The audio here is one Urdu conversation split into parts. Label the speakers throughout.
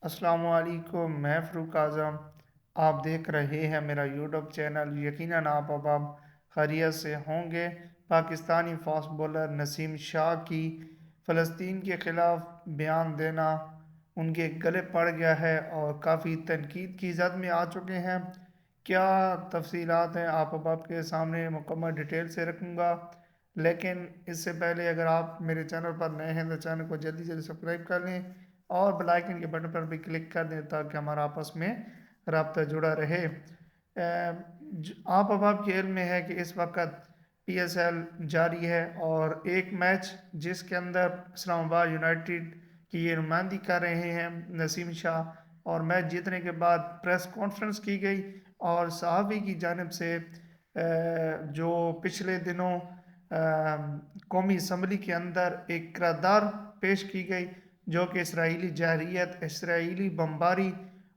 Speaker 1: السلام علیکم، میں فروق اعظم۔ آپ دیکھ رہے ہیں میرا یوٹیوب چینل۔ یقیناً آپ اب خیریت سے ہوں گے۔ پاکستانی فاسٹ بولر نسیم شاہ کی فلسطین کے خلاف بیان دینا ان کے گلے پڑ گیا ہے اور کافی تنقید کی زد میں آ چکے ہیں۔ کیا تفصیلات ہیں آپ کے سامنے مکمل ڈیٹیل سے رکھوں گا، لیکن اس سے پہلے اگر آپ میرے چینل پر نئے ہیں تو چینل کو جلدی جلدی سبسکرائب کر لیں اور بیل آئیکن کے بٹن پر بھی کلک کر دیں تاکہ ہمارا آپس میں رابطہ جڑا رہے۔ آپ کے علم میں ہے کہ اس وقت پی ایس ایل جاری ہے اور ایک میچ جس کے اندر اسلام آباد یونائٹڈ کی یہ نمائندگی کر رہے ہیں نسیم شاہ، اور میچ جیتنے کے بعد پریس کانفرنس کی گئی اور صحافی کی جانب سے جو پچھلے دنوں قومی اسمبلی کے اندر ایک قرارداد پیش کی گئی جو کہ اسرائیلی جارحیت، اسرائیلی بمباری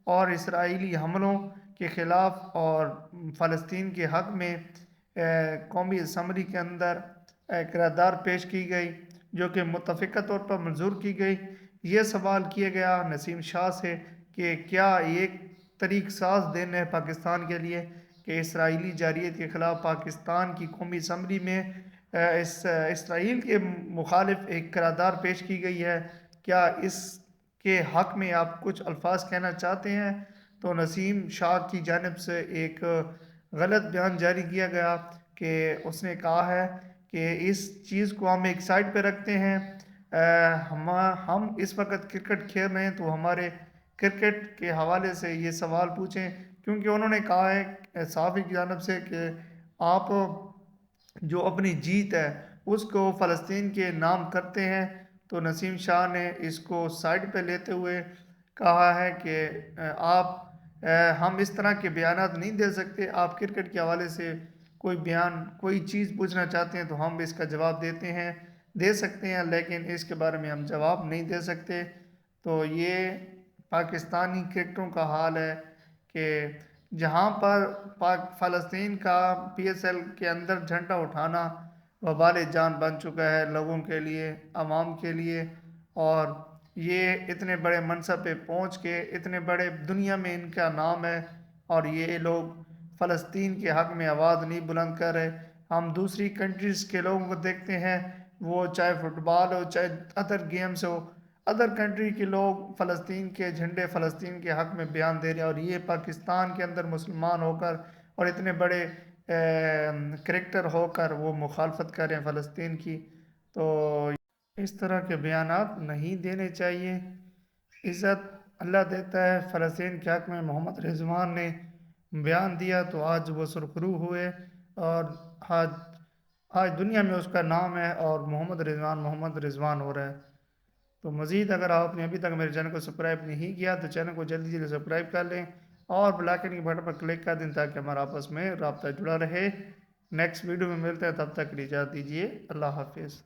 Speaker 1: اور اسرائیلی حملوں کے خلاف اور فلسطین کے حق میں قومی اسمبلی کے اندر قرارداد پیش کی گئی جو کہ متفقہ طور پر منظور کی گئی۔ یہ سوال کیا گیا نسیم شاہ سے کہ کیا ایک طریق ساز دن ہے پاکستان کے لیے کہ اسرائیلی جارحیت کے خلاف پاکستان کی قومی اسمبلی میں اسرائیل کے مخالف ایک قرارداد پیش کی گئی ہے، کیا اس کے حق میں آپ کچھ الفاظ کہنا چاہتے ہیں؟ تو نسیم شاہ کی جانب سے ایک غلط بیان جاری کیا گیا کہ اس نے کہا ہے کہ اس چیز کو ہم ایک سائڈ پہ رکھتے ہیں، ہم اس وقت کرکٹ کھیل رہے ہیں تو ہمارے کرکٹ کے حوالے سے یہ سوال پوچھیں، کیونکہ انہوں نے کہا ہے صحافی کی جانب سے کہ آپ جو اپنی جیت ہے اس کو فلسطین کے نام کرتے ہیں۔ تو نسیم شاہ نے اس کو سائڈ پہ لیتے ہوئے کہا ہے کہ آپ ہم اس طرح کے بیانات نہیں دے سکتے، آپ کرکٹ کے حوالے سے کوئی بیان کوئی چیز پوچھنا چاہتے ہیں تو ہم اس کا جواب دے سکتے ہیں، لیکن اس کے بارے میں ہم جواب نہیں دے سکتے۔ تو یہ پاکستانی کرکٹروں کا حال ہے کہ جہاں پر فلسطین کا پی ایس ایل کے اندر جھنڈا اٹھانا وبال جان بن چکا ہے لوگوں کے لیے، عوام کے لیے، اور یہ اتنے بڑے منصب پہ پہنچ کے اتنے بڑے دنیا میں ان کا نام ہے اور یہ لوگ فلسطین کے حق میں آواز نہیں بلند کر رہے۔ ہم دوسری کنٹریز کے لوگوں کو دیکھتے ہیں، وہ چاہے فٹ بال ہو چاہے ادر گیمز ہو، ادر کنٹری کے لوگ فلسطین کے جھنڈے فلسطین کے حق میں بیان دے رہے ہیں، اور یہ پاکستان کے اندر مسلمان ہو کر اور اتنے بڑے کریکٹر ہو کر وہ مخالفت کر رہے ہیں فلسطین کی۔ تو اس طرح کے بیانات نہیں دینے چاہیے۔ عزت اللہ دیتا ہے۔ فلسطین کے حق میں محمد رضوان نے بیان دیا تو آج وہ سرخرو ہوئے اور آج دنیا میں اس کا نام ہے اور محمد رضوان ہو رہا ہے۔ تو مزید اگر آپ نے ابھی تک میرے چینل کو سبسکرائب نہیں کیا تو چینل کو جلدی جلدی سبسکرائب کر لیں اور بیل آئیکن کے بٹن پر کلک کر دیں تاکہ ہمارا آپس میں رابطہ جڑا رہے۔ نیکسٹ ویڈیو میں ملتے ہیں، تب تک اجازت دیجیے، اللہ حافظ۔